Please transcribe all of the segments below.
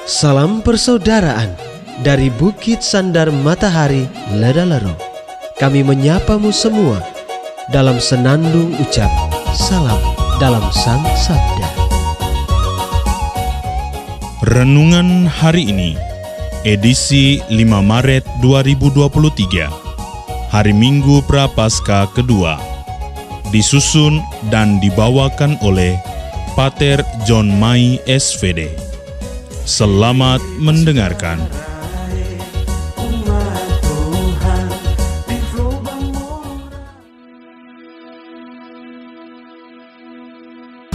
Salam persaudaraan dari Bukit Sandar Matahari Ledalero. Kami menyapamu semua dalam senandung ucap salam dalam Sang Sabda. Renungan hari ini, edisi 5 Maret 2023, hari Minggu Prapaskah kedua, disusun dan dibawakan oleh Pater John Mai SVD. Selamat mendengarkan.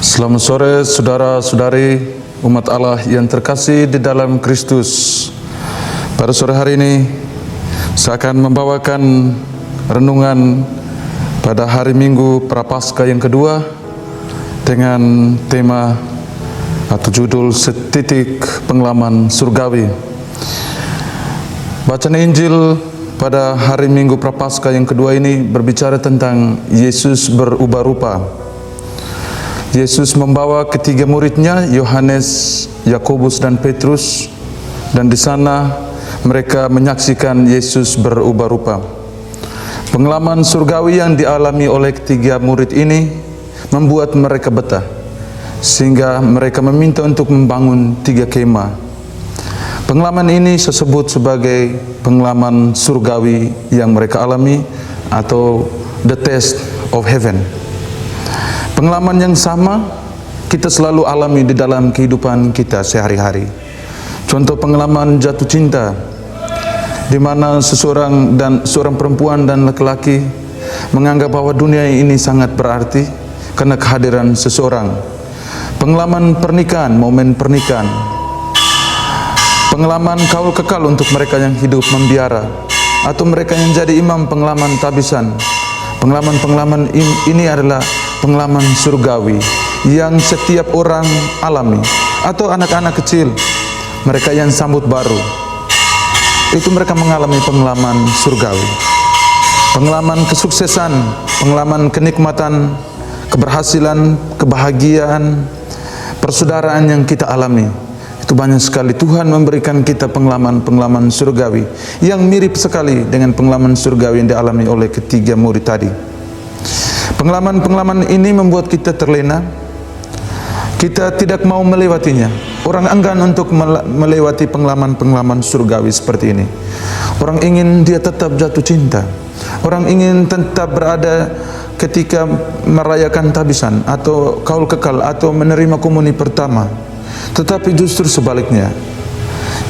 Selamat sore saudara-saudari umat Allah yang terkasih di dalam Kristus. Pada sore hari ini saya akan membawakan renungan pada hari Minggu Prapaskah yang kedua dengan tema atau judul Setitik Pengalaman Surgawi. Bacaan Injil pada hari Minggu Prapaskah yang kedua ini berbicara tentang Yesus berubah rupa. Yesus membawa ketiga muridnya, Yohanes, Yakobus dan Petrus, dan di sana mereka menyaksikan Yesus berubah rupa. Pengalaman surgawi yang dialami oleh ketiga murid ini membuat mereka betah, sehingga mereka meminta untuk membangun 3 kemah. Pengalaman ini saya sebut sebagai pengalaman surgawi yang mereka alami atau the taste of heaven. Pengalaman yang sama kita selalu alami di dalam kehidupan kita sehari-hari. Contoh pengalaman jatuh cinta, di mana seorang perempuan dan laki-laki menganggap bahwa dunia ini sangat berarti karena kehadiran seseorang. Pengalaman pernikahan, momen pernikahan. Pengalaman kaul kekal untuk mereka yang hidup membiara, atau mereka yang jadi imam pengalaman tabisan. Pengalaman-pengalaman ini adalah pengalaman surgawi yang setiap orang alami, atau anak-anak kecil, mereka yang sambut baru, itu mereka mengalami pengalaman surgawi. Pengalaman kesuksesan, pengalaman kenikmatan, keberhasilan, kebahagiaan, persaudaraan yang kita alami, itu banyak sekali Tuhan memberikan kita pengalaman-pengalaman surgawi yang mirip sekali dengan pengalaman surgawi yang dialami oleh ketiga murid tadi. Pengalaman-pengalaman ini membuat kita terlena, kita tidak mau melewatinya. Orang enggan untuk melewati pengalaman-pengalaman surgawi seperti ini. Orang ingin dia tetap jatuh cinta, orang ingin tetap berada ketika merayakan tabisan atau kaul kekal atau menerima komuni pertama. Tetapi justru sebaliknya,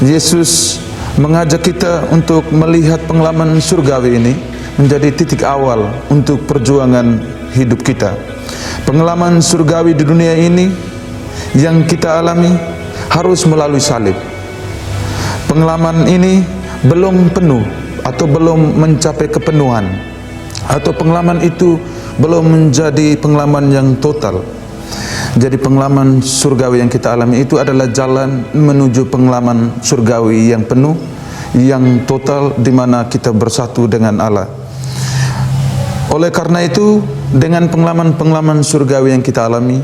Yesus mengajak kita untuk melihat pengalaman surgawi ini menjadi titik awal untuk perjuangan hidup kita. Pengalaman surgawi di dunia ini yang kita alami harus melalui salib. Pengalaman ini belum penuh atau belum mencapai kepenuhan, atau pengalaman itu belum menjadi pengalaman yang total. Jadi pengalaman surgawi yang kita alami itu adalah jalan menuju pengalaman surgawi yang penuh, yang total, di mana kita bersatu dengan Allah. Oleh karena itu, dengan pengalaman-pengalaman surgawi yang kita alami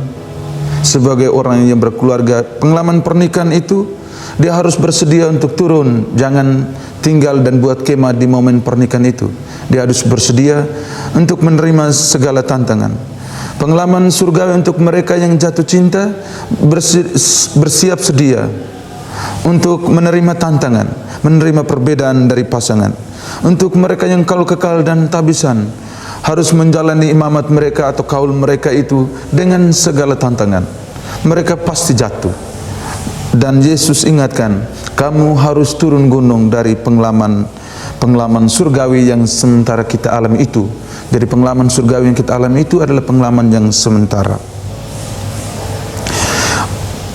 sebagai orang yang berkeluarga, pengalaman pernikahan itu dia harus bersedia untuk turun, jangan tinggal dan buat kemah di momen pernikahan itu. Dia harus bersedia untuk menerima segala tantangan. Pengalaman surgawi untuk mereka yang jatuh cinta, bersiap sedia untuk menerima tantangan, menerima perbedaan dari pasangan. Untuk mereka yang kaul kekal dan tabisan, harus menjalani imamat mereka atau kaul mereka itu dengan segala tantangan. Mereka pasti jatuh. Dan Yesus ingatkan, kamu harus turun gunung dari pengalaman surgawi yang sementara kita alami itu. Jadi pengalaman surgawi yang kita alami itu adalah pengalaman yang sementara.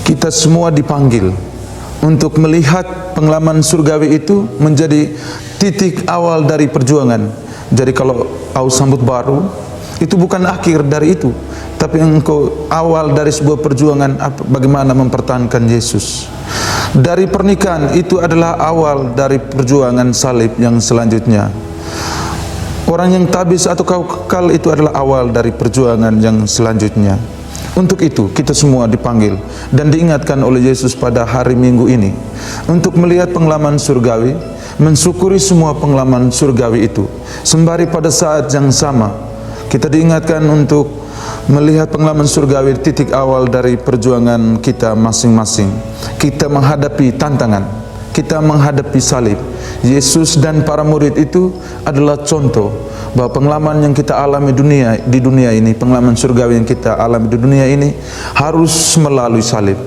Kita semua dipanggil untuk melihat pengalaman surgawi itu menjadi titik awal dari perjuangan. Jadi kalau kau sambut baru, itu bukan akhir dari itu, tapi engkau awal dari sebuah perjuangan bagaimana mempertahankan Yesus. Dari pernikahan itu adalah awal dari perjuangan salib yang selanjutnya. Orang yang tabis atau kaul kekal itu adalah awal dari perjuangan yang selanjutnya. Untuk itu kita semua dipanggil dan diingatkan oleh Yesus pada hari Minggu ini untuk melihat pengalaman surgawi, mensyukuri semua pengalaman surgawi itu. Sembari pada saat yang sama kita diingatkan untuk melihat pengalaman surgawi titik awal dari perjuangan kita masing-masing. Kita menghadapi tantangan, kita menghadapi salib. Yesus dan para murid itu adalah contoh bahwa pengalaman yang kita alami di dunia ini, pengalaman surgawi yang kita alami di dunia ini harus melalui salib.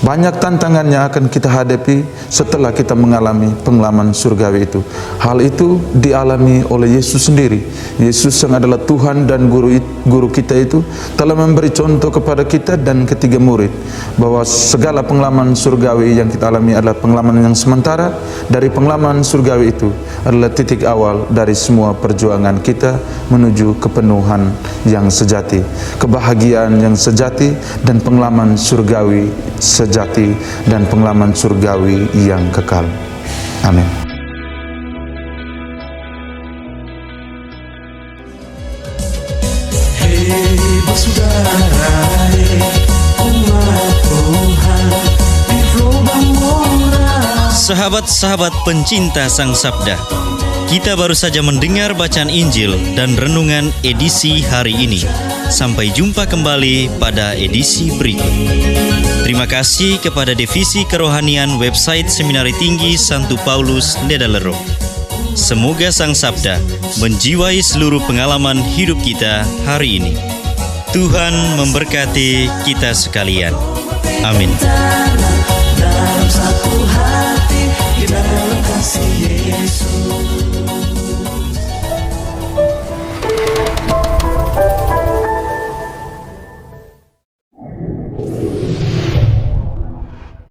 Banyak tantangannya akan kita hadapi setelah kita mengalami pengalaman surgawi itu. Hal itu dialami oleh Yesus sendiri. Yesus yang adalah Tuhan dan guru kita itu telah memberi contoh kepada kita dan ketiga murid bahwa segala pengalaman surgawi yang kita alami adalah pengalaman yang sementara. Dari pengalaman surgawi itu adalah titik awal dari semua perjuangan kita menuju kepenuhan yang sejati, kebahagiaan yang sejati, dan pengalaman surgawi sejati, dan pengalaman surgawi yang kekal. Amin. Sahabat-sahabat pencinta Sang Sabda, kita baru saja mendengar bacaan Injil dan renungan edisi hari ini. Sampai jumpa kembali pada edisi berikut. Terima kasih kepada Divisi Kerohanian website Seminari Tinggi Santo Paulus Ledalero. Semoga Sang Sabda menjiwai seluruh pengalaman hidup kita hari ini. Tuhan memberkati kita sekalian. Amin. Dalam satu hati, di dalam kasih Yesus.